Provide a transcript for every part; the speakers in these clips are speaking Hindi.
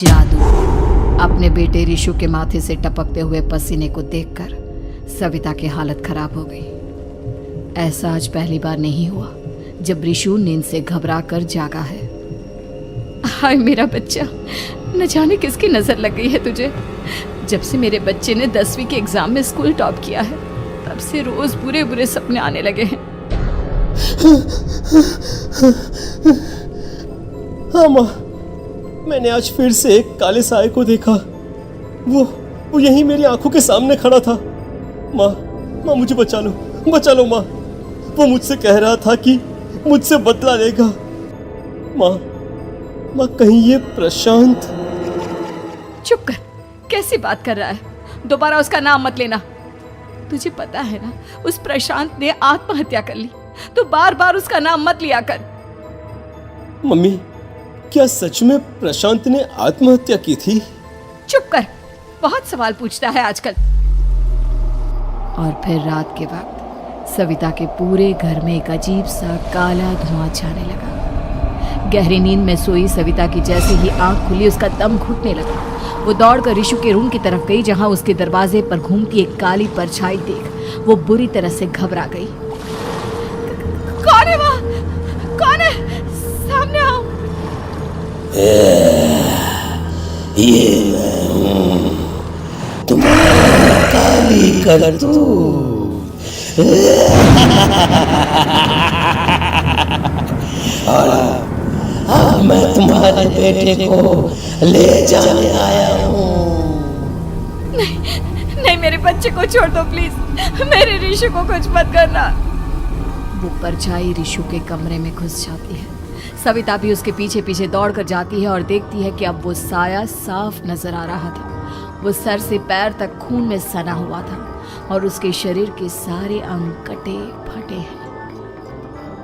जादू। अपने बेटे ऋषु के माथे से टपकते हुए पसीने को देखकर सविता की हालत खराब हो गई। ऐसा आज पहली बार नहीं हुआ जब ऋषु नींद से घबरा कर जागा है। हाय मेरा बच्चा, न जाने किसकी नजर लग गई है तुझे। जब से मेरे बच्चे ने 10वीं के एग्जाम में स्कूल टॉप किया है तब से रोज बुरे बुरे सपने आने लगे हैं। हाँ माँ, मैंने आज फिर से एक काले साए को देखा। वो यहीं मेरी आंखों के सामने खड़ा था। माँ मुझे बचा लो माँ। वो मुझसे कह रहा था कि मुझसे बदला लेगा। माँ कहीं ये प्रशांत। चुप कर, कैसी बात कर रहा है? दोबारा उसका नाम मत लेना। तुझे पता है ना, उस प्रशांत ने आत्महत्या कर ली, तो बार बार उसका नाम मत लिया कर। मम्मी, क्या सच में प्रशांत ने आत्महत्या की थी? चुप कर, बहुत सवाल पूछता है आजकल। और फिर रात के वक्त सविता के पूरे घर में एक अजीब सा काला धुआं छाने लगा। गहरी नींद में सोई सविता की जैसे ही आंख खुली उसका दम घुटने लगा। वो दौड़कर ऋषु के रूम की तरफ गई जहां उसके दरवाजे पर घूमती एक काली परछाई देख वो बुरी तरह से घबरा गई। कौन है वहाँ? कौन है? सामने आओ। ये मैं हूँ, तुम्हारा काली करतूत। और अब मैं तुम्हारे बेटे को ले जाने आया हूँ। नहीं, मेरे बच्चे को छोड़ दो प्लीज। मेरे ऋषु को कुछ मत करना। वो परछाई ऋषु के कमरे में घुस जाती है। सविता भी उसके पीछे पीछे दौड़कर जाती है और देखती है कि अब वो साया साफ नजर आ रहा था। वो सर से पैर तक खून में सना हुआ था और उसके शरीर के सारे अंग कटे फटे हैं।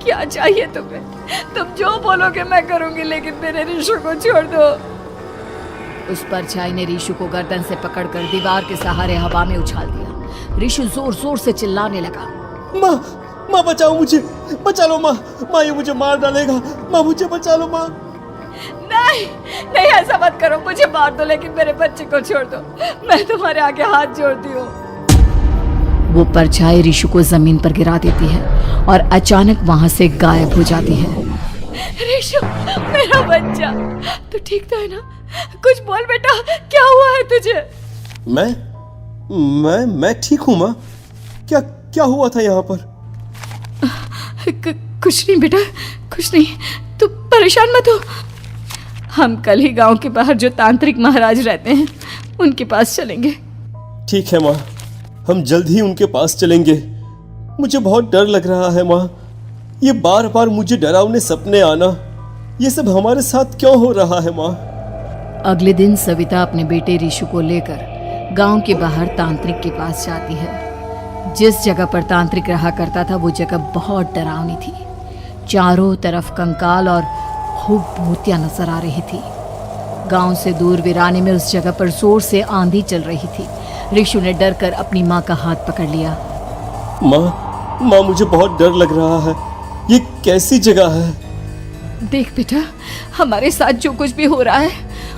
क्या चाहिए तुम्हें? तुम जो बोलोगे मैं करूंगी, लेकिन मेरे ऋषु को छोड़ दो। उस परछाई ने ऋषु को गर्दन से पकड़कर दीवार के सहारे हवा में उछाल दिया। ऋषु जोर जोर से चिल्लाने लगा। माँ बचाओ मुझे, बचा लो माँ। ये मुझे मार डालेगा। माँ मुझे बचा लो माँ। नहीं ऐसा मत करो। मुझे मार दो लेकिन मेरे बच्चे को छोड़ दो। मैं तुम्हारे आगे हाथ जोड़ती हूँ। वो परछाई ऋषु को जमीन पर गिरा देती है और अचानक वहां से गायब हो जाती है। ऋषु, मेरा बच्चा, तू ठीक तो है ना? कुछ बोल बेटा, क्या हुआ है तुझे? मैं ठीक हूँ माँ। क्या हुआ था यहाँ पर? कुछ नहीं बेटा, कुछ नहीं। तू परेशान मत हो। हम कल ही गांव के बाहर जो तांत्रिक महाराज रहते हैं उनके पास चलेंगे। ठीक है माँ, हम जल्द ही उनके पास चलेंगे। मुझे बहुत डर लग रहा है माँ। ये बार बार मुझे डरावने सपने आना, ये सब हमारे साथ क्यों हो रहा है माँ? अगले दिन सविता अपने बेटे ऋषु को लेकर गांव के बाहर तांत्रिक के पास जाती है। जिस जगह पर तांत्रिक रहा करता था वो जगह बहुत डरावनी थी। चारों तरफ कंकाल और भूतियां नजर आ रही थी। गांव से दूर वीराने में उस जगह पर जोर से आंधी चल रही थी। ऋषु ने डर कर अपनी माँ का हाथ पकड़ लिया। माँ मुझे बहुत डर लग रहा है। ये कैसी जगह है? देख बेटा, हमारे साथ जो कुछ भी हो रहा है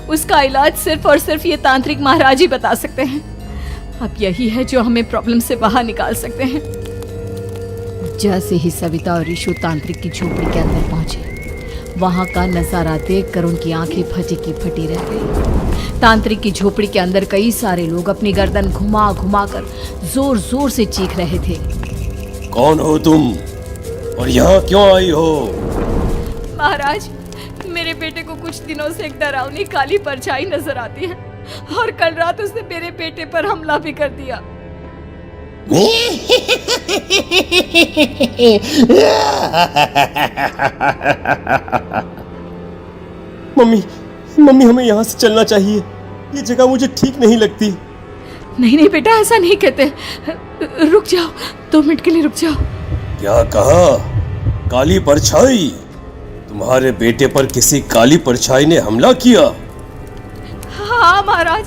उसका इलाज सिर्फ और सिर्फ ये तांत्रिक महाराज ही बता सकते हैं। अब यही है जो हमें प्रॉब्लम से बाहर निकाल सकते हैं। जैसे ही सविता और ऋषु तांत्रिक की झोपड़ी के अंदर पहुंचे, वहां का नजारा देखकर उनकी आंखें फटी की फटी रह गई। तांत्रिक की झोपड़ी के अंदर कई सारे लोग अपनी गर्दन घुमा घुमा कर जोर जोर से चीख रहे थे। कौन हो तुम और यहाँ क्यों आई हो? महाराज, मेरे बेटे को कुछ दिनों से एक डरावनी काली परछाई नजर आती है और कल रात उसने मेरे बेटे पर हमला भी कर दिया। मम्मी हमें यहाँ से चलना चाहिए। ये जगह मुझे ठीक नहीं लगती। नहीं बेटा, ऐसा नहीं कहते। रुक जाओ, 2 मिनट के लिए रुक जाओ। क्या कहा? काली परछाई? तुम्हारे बेटे पर किसी काली परछाई ने हमला किया? हाँ महाराज,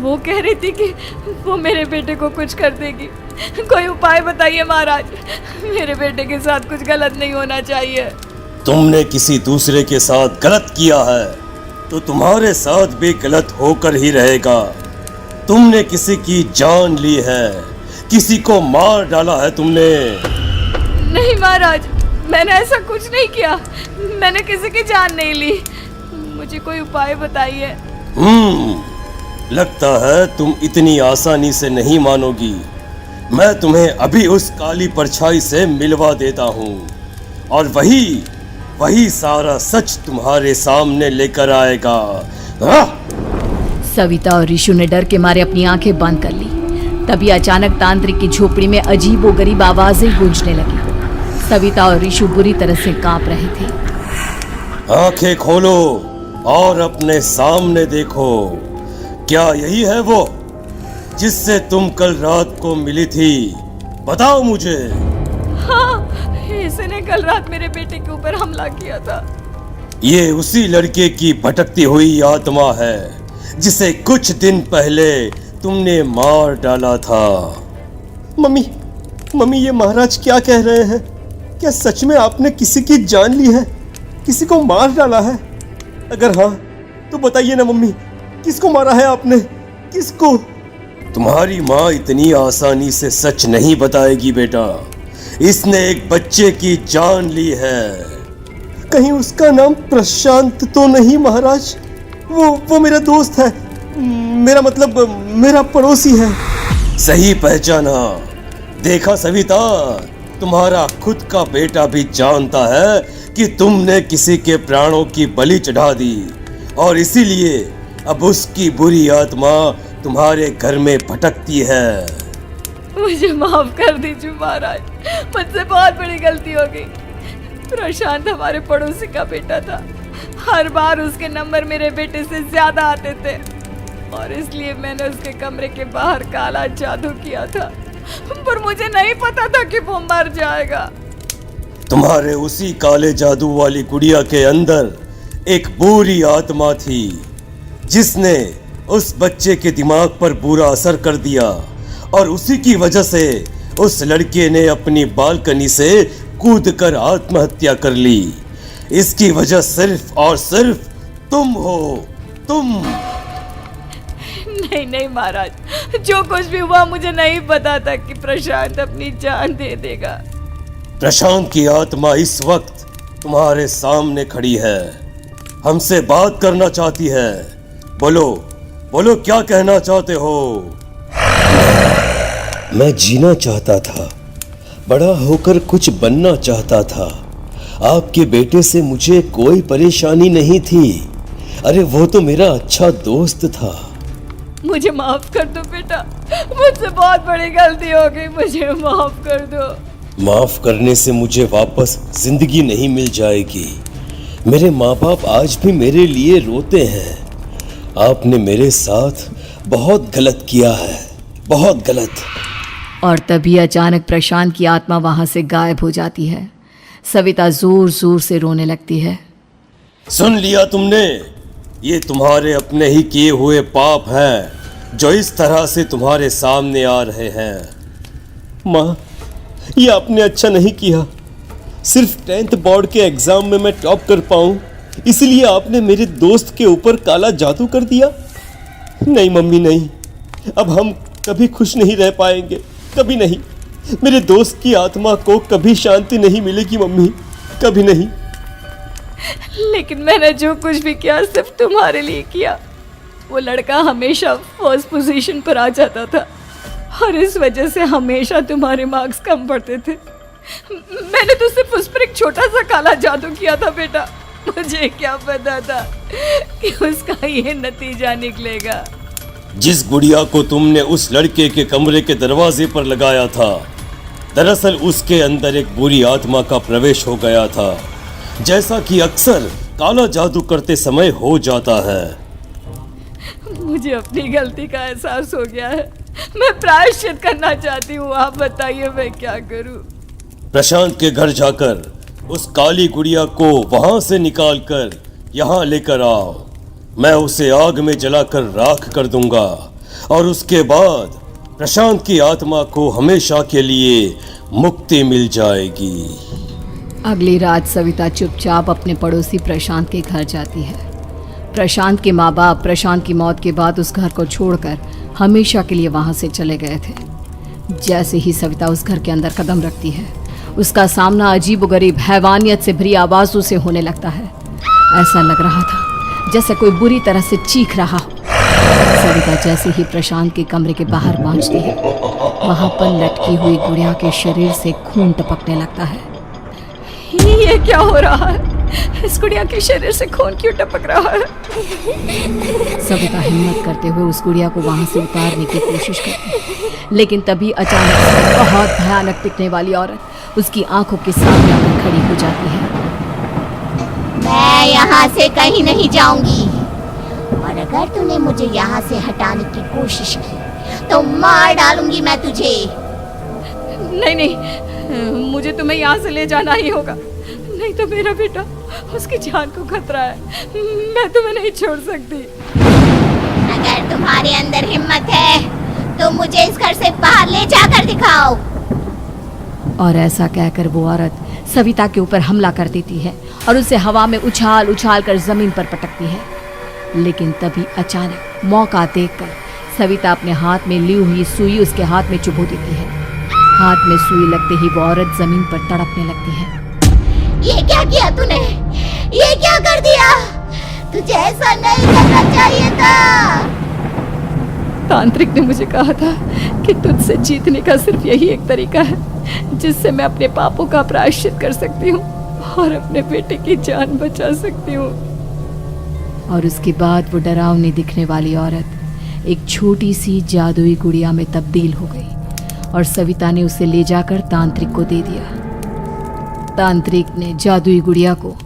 वो कह रही थी कि वो मेरे बेटे को कुछ कर देगी। कोई उपाय बताइए महाराज, मेरे बेटे के साथ कुछ गलत नहीं होना चाहिए। तुमने किसी दूसरे के साथ गलत किया है। तो तुम्हारे साथ भी गलत होकर ही रहेगा। तुमने किसी की जान ली है, किसी को मार डाला है तुमने। नहीं महाराज, मैंने ऐसा कुछ नहीं किया। मैंने किसी की जान नहीं ली। मुझे कोई उपाय बताइए। लगता है तुम इतनी आसानी से नहीं मानोगी। मैं तुम्हें अभी उस काली परछाई से मिलवा देता हूँ और वही सारा सच तुम्हारे सामने लेकर आएगा। सविता और ऋषु ने डर के मारे अपनी आंखें बंद कर ली। तभी अचानक तांत्रिक की झोपड़ी में अजीबोगरीब आवाजें गूंजने लगी। सविता और ऋषु बुरी तरह से कांप रहे थे। आंखें खोलो और अपने सामने देखो। क्या यही है वो जिससे तुम कल रात को मिली थी? बताओ मुझे। हाँ, इसने कल रात मेरे बेटे के ऊपर हमला किया था। ये उसी लड़के की भटकती हुई आत्मा है जिसे कुछ दिन पहले तुमने मार डाला था। मम्मी, ये महाराज क्या कह रहे हैं? क्या सच में आपने किसी की जान ली है, किसी को मार डाला है? अगर हाँ तो बताइए ना मम्मी, किसको मारा है आपने? किसको? तुम्हारी माँ इतनी आसानी से सच नहीं बताएगी बेटा। इसने एक बच्चे की जान ली है। कहीं उसका नाम प्रशांत तो नहीं महाराज? वो मेरा दोस्त है, मेरा मतलब मेरा पड़ोसी है। सही पहचाना। देखा सविता, तुम्हारा खुद का बेटा भी जानता है कि तुमने किसी के प्राणों की बलि चढ़ा दी और इसीलिए अब उसकी बुरी आत्मा तुम्हारे घर में भटकती है। मुझे माफ कर दीजिए महाराज, मुझसे बहुत बड़ी गलती हो गई। प्रशांत हमारे पड़ोसी का बेटा था। हर बार उसके नंबर मेरे बेटे से ज्यादा आते थे और इसलिए मैंने उसके कमरे के बाहर काला जादू किया था, पर मुझे नहीं पता था कि वो मर जाएगा। तुम्हारे उसी काले जादू वाली गुड़िया के अंदर एक बुरी आत्मा थी जिसने उस बच्चे के दिमाग पर बुरा असर कर दिया और उसी की वजह से उस लड़के ने अपनी बालकनी से कूदकर आत्महत्या कर ली। इसकी वजह सिर्फ और सिर्फ तुम हो, तुम। नहीं महाराज, जो कुछ भी हुआ मुझे नहीं पता था कि प्रशांत अपनी जान दे देगा। प्रशांत की आत्मा इस वक्त तुम्हारे सामने खड़ी है, हमसे बात करना चाहती है। बोलो क्या कहना चाहते हो? मैं जीना चाहता था, बड़ा होकर कुछ बनना चाहता था। आपके बेटे से मुझे कोई परेशानी नहीं थी। अरे वो तो मेरा अच्छा दोस्त था। मुझे माफ कर दो बेटा, मुझसे बहुत बड़ी गलती हो गई, मुझे माफ कर दो। माफ करने से मुझे वापस जिंदगी नहीं मिल जाएगी। मेरे माँ बाप आज भी मेरे लिए रोते हैं। आपने मेरे साथ बहुत गलत किया है, बहुत गलत। और तभी अचानक प्रशांत की आत्मा वहां से गायब हो जाती है। सविता जोर जोर से रोने लगती है। सुन लिया तुमने? ये तुम्हारे अपने ही किए हुए पाप हैं जो इस तरह से तुम्हारे सामने आ रहे हैं। माँ, ये आपने अच्छा नहीं किया। सिर्फ 10th बोर्ड के एग्जाम में मैं टॉप कर पाऊं, इसलिए आपने मेरे दोस्त के ऊपर काला जादू कर दिया। नहीं मम्मी, नहीं, अब हम कभी खुश नहीं रह पाएंगे, कभी नहीं। मेरे दोस्त की आत्मा को कभी शांति नहीं मिलेगी मम्मी, कभी नहीं। लेकिन मैंने जो कुछ भी किया सिर्फ तुम्हारे लिए किया। वो लड़का हमेशा फर्स्ट पोजीशन पर आ जाता था और इस वजह से हमेशा तुम्हारे मार्क्स कम पड़ते थे। मैंने तो सिर्फ उस पर एक छोटा सा काला जादू किया था बेटा। मुझे क्या पता था कि उसका ये नतीजा निकलेगा। जिस गुड़िया को तुमने उस लड़के के कमरे के दरवाजे पर लगाया था, दरअसल उसके अंदर एक बुरी आत्मा का प्रवेश हो गया था, जैसा कि अक्सर काला जादू करते समय हो जाता है। मुझे अपनी गलती का एहसास हो गया है। मैं प्रायश्चित करना चाहती हूँ, आप बताइए मैं क्या करूँ? प्रशांत के घर जाकर उस काली गुड़िया को वहां से निकालकर यहाँ लेकर आओ। मैं उसे आग में जलाकर राख कर दूंगा और उसके बाद प्रशांत की आत्मा को हमेशा के लिए मुक्ति मिल जाएगी। अगली रात सविता चुपचाप अपने पड़ोसी प्रशांत के घर जाती है। प्रशांत के माँ बाप प्रशांत की मौत के बाद उस घर को छोड़कर हमेशा के लिए वहां से चले गए थे। जैसे ही सविता उस घर के अंदर कदम रखती है, उसका सामना अजीबोगरीब हैवानियत से भरी आवाजों से होने लगता है। ऐसा लग रहा था जैसे कोई बुरी तरह से चीख रहा हो। सविता जैसे ही प्रशांत के कमरे के बाहर पहुंचती है, वहां पर लटकी हुई गुड़िया के शरीर से खून टपकने लगता है। ये क्या हो रहा है? इस गुड़िया के शरीर से खून क्यों टपक रहा है? सविता हिम्मत करते हुए उस गुड़िया को वहां से उतारने की कोशिश करती है, लेकिन तभी अचानक से बहुत भयानक दिखने वाली औरत उसकी आंखों के सामने आकर खड़ी हो जाती है। मैं यहाँ से कहीं नहीं जाऊंगी, और अगर तूने मुझे यहाँ से हटाने की कोशिश की तो मार डालूंगी मैं तुझे। नहीं नहीं, मुझे तुम्हें यहाँ से ले जाना ही होगा, नहीं तो मेरा बेटा, उसकी जान को खतरा है। मैं तुम्हें नहीं छोड़ सकती। अगर तुम्हारे अंदर हिम्मत है तो मुझे इस घर से बाहर ले जाकर दिखाओ। और ऐसा कहकर वो औरत सविता के ऊपर हमला कर देती है और उसे हवा में उछाल उछाल कर जमीन पर पटकती है। लेकिन तभी अचानक मौका देखकर सविता अपने हाथ में ली हुई सुई उसके हाथ में चुभो देती है। हाथ में सुई लगते ही वो औरत जमीन पर तड़पने लगती है। ये क्या किया तूने? ये क्या कर दिया? तुझे ऐसा नहीं करना चाहिए था। तांत्रिक ने मुझे कहा था कि तुझसे जीतने का सिर्फ यही एक तरीका है जिससे मैं अपने पापों का प्रायश्चित कर सकती हूँ और अपने बेटे की जान बचा सकती हूँ। और उसके बाद वो डरावनी दिखने वाली औरत एक छोटी सी जादुई गुड़िया में तब्दील हो गई और सविता ने उसे ले जाकर तांत्रिक को दे दिया। तांत्रिक ने जादुई गुड़िया को